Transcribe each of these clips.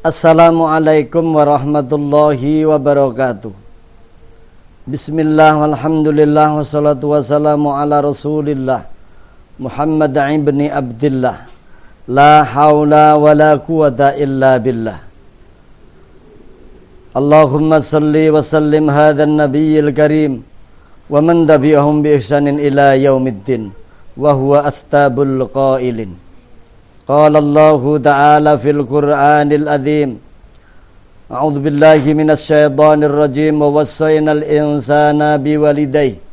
Assalamualaikum warahmatullahi wabarakatuh. Bismillah walhamdulillah wassalatu wassalamu ala rasulillah Muhammad ibn Abdillah. La hawla wa la quwata illa billah. Allahumma salli wa sallim hadha an-nabiyyil karim wa man tabi'ahum bi ihsanin ila yaumiddin wa huwa athtabul qailin. Qala Allahu ta'ala fil Qur'anil azim. A'udzu billahi minasy syaithanir rajim. Wa wassayna al-insana biwalidayhi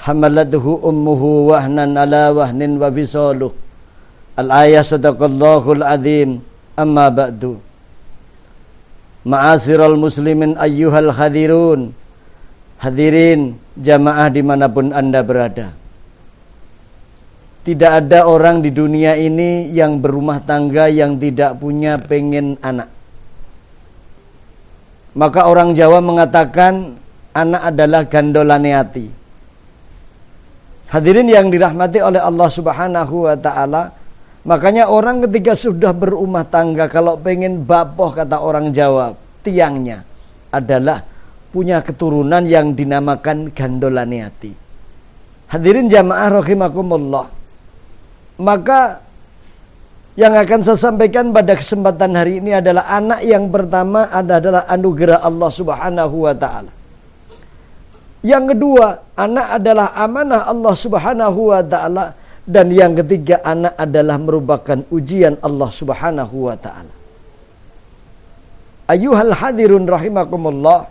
hamalathu ummuhu wahnan ala wahnin wa fisaluhu. Al-ayah sadaqallahul azim. Amma ba'du. Ma'asyiral muslimin ayyuhal hadirun. Hadirin jamaah dimanapun Anda berada. Tidak ada orang di dunia ini yang berumah tangga yang tidak punya pengen anak. Maka orang Jawa mengatakan anak adalah gandolane ati. Hadirin yang dirahmati oleh Allah Subhanahu wa taala, makanya orang ketika sudah berumah tangga kalau pengen bapoh, kata orang Jawa, tiangnya adalah punya keturunan yang dinamakan gandolane ati. Hadirin jamaah rahimakumullah. Maka yang akan saya sampaikan pada kesempatan hari ini adalah anak yang pertama adalah anugerah Allah Subhanahu wa taala. Yang kedua, anak adalah amanah Allah Subhanahu wa taala, dan yang ketiga, anak adalah merupakan ujian Allah Subhanahu wa taala. Ayyuhal hadirun rahimakumullah.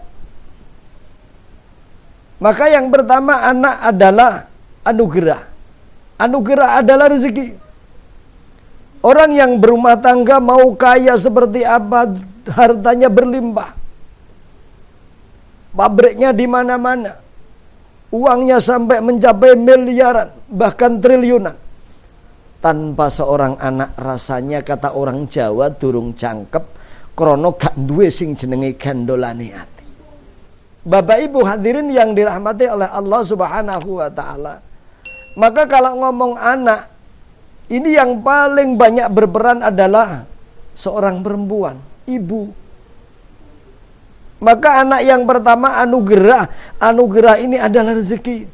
Maka yang pertama, anak adalah anugerah. Anugerah adalah rezeki. Orang yang berumah tangga mau kaya seperti apa, hartanya berlimpah, pabriknya di mana-mana, uangnya sampai mencapai miliaran, bahkan triliunan, tanpa seorang anak, rasanya kata orang Jawa durung cangkep, krono gak duwe sing jenenge gandolane ati. Bapak Ibu hadirin yang dirahmati oleh Allah Subhanahu wa taala. Maka kalau ngomong anak, ini yang paling banyak berperan adalah seorang perempuan, ibu. Maka anak yang pertama anugerah. Anugerah ini adalah rezeki.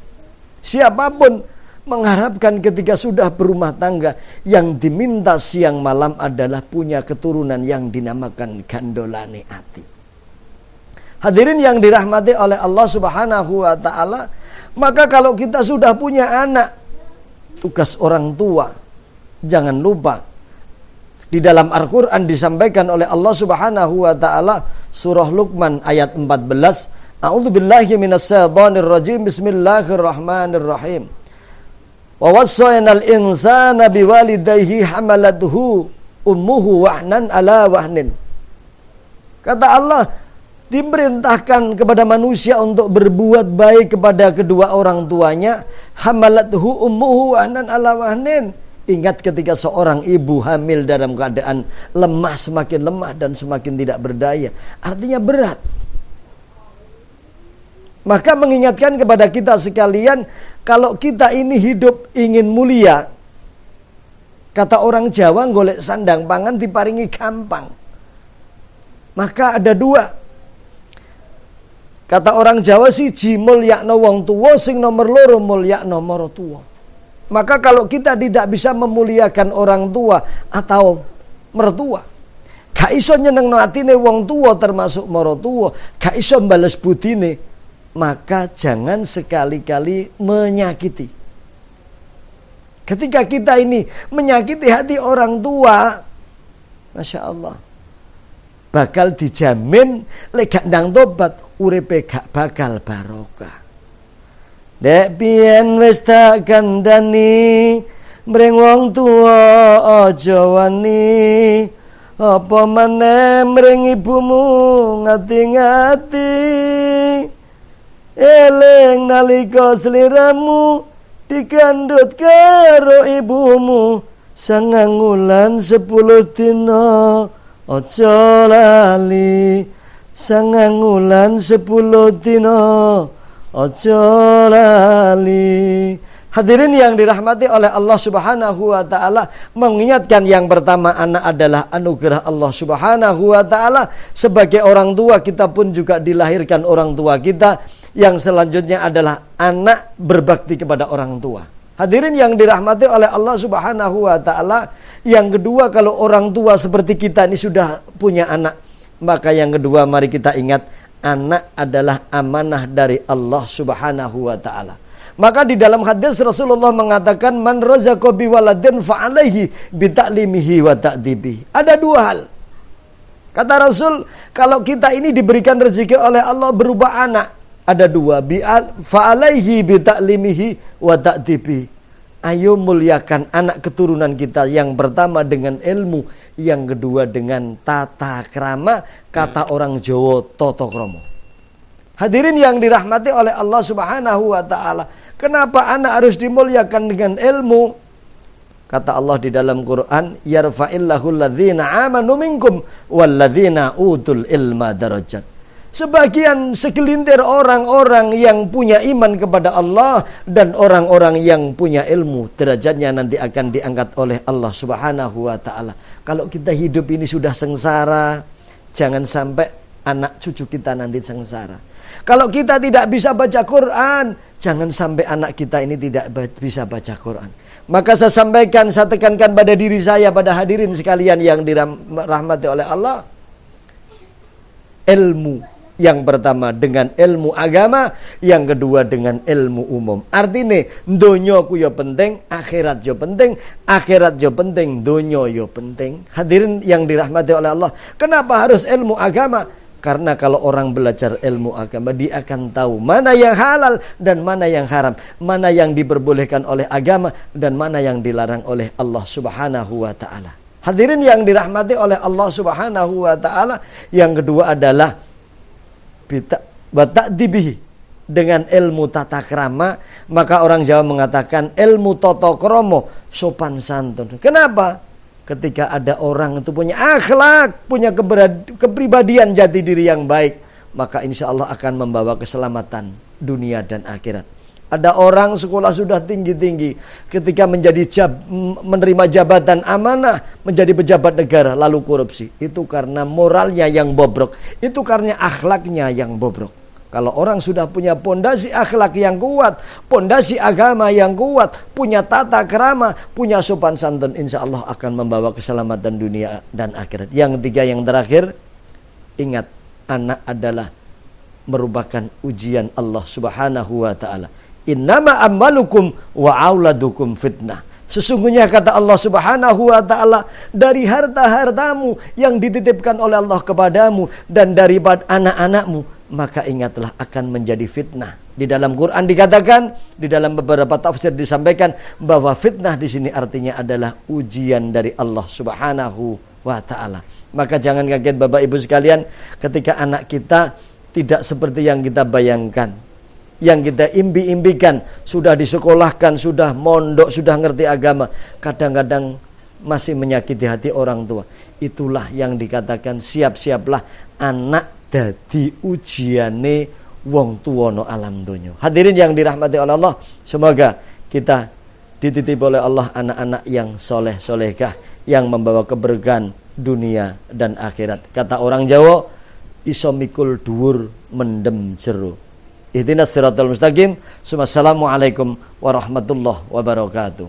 Siapapun mengharapkan ketika sudah berumah tangga, yang diminta siang malam adalah punya keturunan yang dinamakan gandolane ati. Hadirin yang dirahmati oleh Allah Subhanahu wa taala, maka kalau kita sudah punya anak, tugas orang tua, jangan lupa di dalam Al-Quran disampaikan oleh Allah Subhanahu wa ta'ala, surah Luqman ayat 14. A'udzubillahi minasyaitonir rajim. Bismillahirrahmanirrahim. Wa wassaynal insana biwalidayhi hamalathu ummuhu wahnan ala wahnin. Kata Allah, diperintahkan kepada manusia untuk berbuat baik kepada kedua orang tuanya. Hamalathu ummuhu wahnan ala wahnin. Ingat ketika seorang ibu hamil dalam keadaan lemah, semakin lemah dan semakin tidak berdaya, artinya berat. Maka mengingatkan kepada kita sekalian, kalau kita ini hidup ingin mulia, kata orang Jawa, golek sandang pangan diparingi gampang. Maka ada dua. Kata orang Jawa, siji mulyakno wong tuwa, sing nomor loro mulyakno maratuwa. Maka kalau kita tidak bisa memuliakan orang tua atau mertua, gak iso nyenengno atine wong tua termasuk maratuwa, gak iso mbales budine, maka jangan sekali-kali menyakiti. Ketika kita ini menyakiti hati orang tua, Masya Allah, bakal dijamin lek gak ndang tobat, uripe gak bakal barokah. Dek piyen wis tak kandhani, mring wong tuwa aja wani, apa maneh mring ibumu ngati-ngati. Eling nalika sliramu dikandhut karo ibumu, 9 wulan 10 dina aja lali. 9 wulan 10 dina aja lali. Hadirin yang dirahmati oleh Allah Subhanahu wa taala, mengingatkan yang pertama, anak adalah anugerah Allah Subhanahu wa taala. Sebagai orang tua, kita pun juga dilahirkan orang tua kita. Yang selanjutnya adalah anak berbakti kepada orang tua. Hadirin yang dirahmati oleh Allah Subhanahu wa taala, yang kedua, kalau orang tua seperti kita ini sudah punya anak, maka yang kedua mari kita ingat, anak adalah amanah dari Allah Subhanahu wa taala. Maka di dalam hadis Rasulullah mengatakan, man razaqo bi waladin fa alaihi bi ta'limihi wa ta'dibi. Ada dua hal. Kata Rasul, kalau kita ini diberikan rezeki oleh Allah berupa anak, ada dua, fa alaihi bi ta'limihi wa ta'dibi. Ayo muliakan anak keturunan kita, yang pertama dengan ilmu, yang kedua dengan tata krama, kata orang Jawa toto kromo. Hadirin yang dirahmati oleh Allah Subhanahu wa taala, kenapa anak harus dimuliakan dengan ilmu? Kata Allah di dalam Quran, yarfa'illahu alladhina amanu minkum walladhina utul ilma darajat. Sebagian segelintir orang-orang yang punya iman kepada Allah dan orang-orang yang punya ilmu, derajatnya nanti akan diangkat oleh Allah Subhanahu wa taala. Kalau kita hidup ini sudah sengsara, jangan sampai anak cucu kita nanti sengsara. Kalau kita tidak bisa baca Quran, jangan sampai anak kita ini tidak bisa baca Quran. Maka saya sampaikan, saya tekankan pada diri saya, pada hadirin sekalian yang dirahmati oleh Allah, ilmu yang pertama dengan ilmu agama, yang kedua dengan ilmu umum. Artinya donya ku ya penting, akhirat ya penting, akhirat ya penting, donya ya penting. Hadirin yang dirahmati oleh Allah, kenapa harus ilmu agama? Karena kalau orang belajar ilmu agama, dia akan tahu mana yang halal dan mana yang haram, mana yang diperbolehkan oleh agama dan mana yang dilarang oleh Allah Subhanahu wa taala. Hadirin yang dirahmati oleh Allah Subhanahu wa taala, yang kedua adalah ta'dibihi, dengan ilmu tata krama. Maka orang Jawa mengatakan ilmu tata krama, sopan santun. Kenapa? Ketika ada orang itu punya akhlak, punya kepribadian jati diri yang baik, maka insya Allah akan membawa keselamatan dunia dan akhirat. Ada orang sekolah sudah tinggi-tinggi, ketika menerima jabatan amanah, menjadi pejabat negara, lalu korupsi. Itu karena moralnya yang bobrok, itu karena akhlaknya yang bobrok. Kalau orang sudah punya pondasi akhlak yang kuat, pondasi agama yang kuat, punya tata krama, punya sopan santun, insya Allah akan membawa keselamatan dunia dan akhirat. Yang ketiga, yang terakhir, ingat, anak adalah merupakan ujian Allah Subhanahu wa taala. Innama amwalukum wa auladukum fitnah. Sesungguhnya kata Allah Subhanahu wa taala, dari harta-hartamu yang dititipkan oleh Allah kepadamu dan dari anak-anakmu, maka ingatlah akan menjadi fitnah. Di dalam Quran dikatakan, di dalam beberapa tafsir disampaikan bahwa fitnah di sini artinya adalah ujian dari Allah Subhanahu wa taala. Maka jangan kaget Bapak Ibu sekalian, ketika anak kita tidak seperti yang kita bayangkan, yang kita impi-impikan, sudah disekolahkan, sudah mondok, sudah ngerti agama, kadang-kadang masih menyakiti hati orang tua. Itulah yang dikatakan siap-siaplah anak dadi ujiane wong tuwa no alam donya. Hadirin yang dirahmati oleh Allah, semoga kita dititip oleh Allah anak-anak yang soleh solehkah, yang membawa keberkahan dunia dan akhirat. Kata orang Jawa, iso mikul dhuwur mendem jero. Ihdinas siratal mustaqim. Assalamualaikum warahmatullahi wabarakatuh.